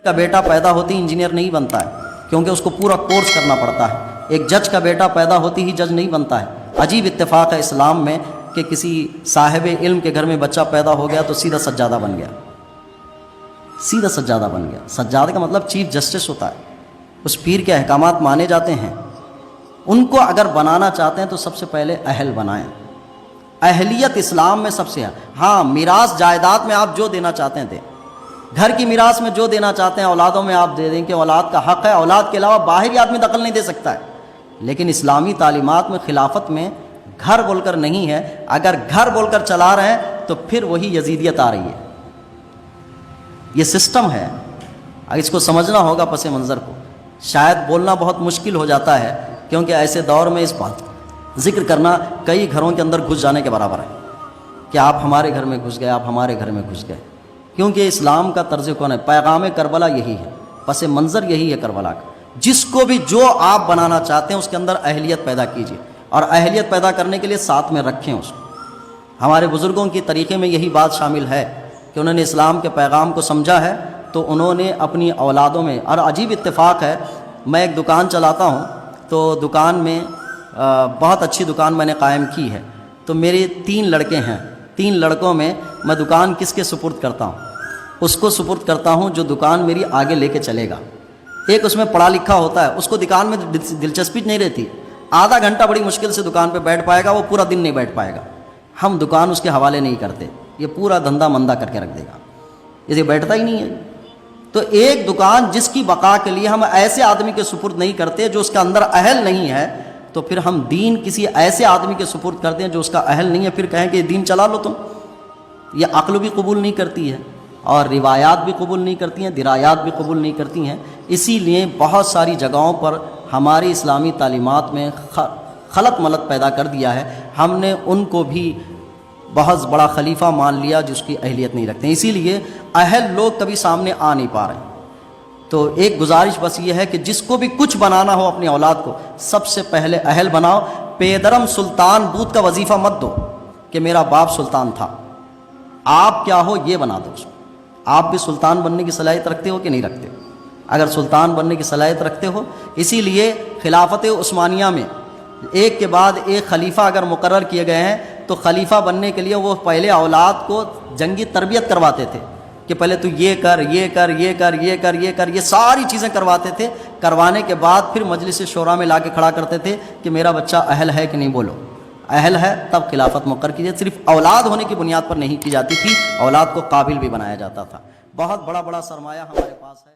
کا بیٹا پیدا ہوتی ہی انجینئر نہیں بنتا ہے، کیونکہ اس کو پورا کورس کرنا پڑتا ہے۔ ایک جج کا بیٹا پیدا ہوتی ہی جج نہیں بنتا ہے۔ عجیب اتفاق ہے اسلام میں کہ کسی صاحب علم کے گھر میں بچہ پیدا ہو گیا تو سیدھا سجادہ بن گیا، سیدھا سجادہ بن گیا۔ سجادہ کا مطلب چیف جسٹس ہوتا ہے، اس پیر کے احکامات مانے جاتے ہیں۔ ان کو اگر بنانا چاہتے ہیں تو سب سے پہلے اہل بنائیں۔ اہلیت اسلام میں سب سے ہے۔ ہاں، میراث جائیداد میں آپ جو دینا چاہتے ہیں دیں، گھر کی میراث میں جو دینا چاہتے ہیں اولادوں میں آپ دے دیں کہ اولاد کا حق ہے، اولاد کے علاوہ باہری آدمی دخل نہیں دے سکتا ہے۔ لیکن اسلامی تعلیمات میں خلافت میں گھر بول کر نہیں ہے، اگر گھر بول کر چلا رہے ہیں تو پھر وہی یزیدیت آ رہی ہے۔ یہ سسٹم ہے، اس کو سمجھنا ہوگا پس منظر کو۔ شاید بولنا بہت مشکل ہو جاتا ہے، کیونکہ ایسے دور میں اس بات ذکر کرنا کئی گھروں کے اندر گھس جانے کے برابر ہے کہ آپ ہمارے گھر میں گھس گئے، آپ ہمارے گھر میں گھس گئے، کیونکہ اسلام کا طرز کون ہے؟ پیغام کربلا یہی ہے، پس منظر یہی ہے کربلا کا۔ جس کو بھی جو آپ بنانا چاہتے ہیں اس کے اندر اہلیت پیدا کیجیے، اور اہلیت پیدا کرنے کے لیے ساتھ میں رکھیں اس کو۔ ہمارے بزرگوں کی طریقے میں یہی بات شامل ہے کہ انہوں نے اسلام کے پیغام کو سمجھا ہے تو انہوں نے اپنی اولادوں میں، اور عجیب اتفاق ہے، میں ایک دکان چلاتا ہوں تو دکان میں بہت اچھی دکان میں نے قائم کی ہے، تو میرے 3 لڑکے ہیں، 3 لڑکوں میں میں دکان کس کے سپرد کرتا ہوں؟ اس کو سپرد کرتا ہوں جو دکان میری آگے لے کے چلے گا۔ ایک اس میں پڑھا لکھا ہوتا ہے، اس کو دکان میں دلچسپی نہیں رہتی، آدھا گھنٹہ بڑی مشکل سے دکان پہ بیٹھ پائے گا، وہ پورا دن نہیں بیٹھ پائے گا۔ ہم دکان اس کے حوالے نہیں کرتے، یہ پورا دھندا مندہ کر کے رکھ دے گا، یہ بیٹھتا ہی نہیں ہے۔ تو ایک دکان جس کی بقا کے لیے ہم ایسے آدمی کے سپرد نہیں کرتے جو اس کا اندر اہل نہیں ہے، تو پھر ہم دین کسی ایسے آدمی کے سپرد کرتے ہیں جو اس کا اہل نہیں ہے، پھر کہیں کہ دین چلا لو تم۔ یہ عقل بھی قبول نہیں کرتی ہے، اور روایات بھی قبول نہیں کرتی ہیں، درایات بھی قبول نہیں کرتی ہیں۔ اسی لیے بہت ساری جگہوں پر ہماری اسلامی تعلیمات میں خلط ملط پیدا کر دیا ہے۔ ہم نے ان کو بھی بہت بڑا خلیفہ مان لیا جس کی اہلیت نہیں رکھتے ہیں، اسی لیے اہل لوگ کبھی سامنے آ نہیں پا رہے ہیں۔ تو ایک گزارش بس یہ ہے کہ جس کو بھی کچھ بنانا ہو اپنی اولاد کو، سب سے پہلے اہل بناؤ۔ پیدرم سلطان بوت کا وظیفہ مت دو کہ میرا باپ سلطان تھا، آپ کیا ہو یہ بنا دو اس کو۔ آپ بھی سلطان بننے کی صلاحیت رکھتے ہو کہ نہیں رکھتے؟ اگر سلطان بننے کی صلاحیت رکھتے ہو، اسی لیے خلافت عثمانیہ میں ایک کے بعد ایک خلیفہ اگر مقرر کیے گئے ہیں تو خلیفہ بننے کے لیے وہ پہلے اولاد کو جنگی تربیت کرواتے تھے کہ پہلے تو یہ کر، یہ کر، یہ کر، یہ کر، یہ کر، یہ ساری چیزیں کرواتے تھے۔ کروانے کے بعد پھر مجلس شورا میں لا کے کھڑا کرتے تھے کہ میرا بچہ اہل ہے کہ نہیں، بولو اہل ہے تب خلافت مقرر کیجیے۔ صرف اولاد ہونے کی بنیاد پر نہیں کی جاتی تھی، اولاد کو قابل بھی بنایا جاتا تھا۔ بہت بڑا بڑا سرمایہ ہمارے پاس ہے۔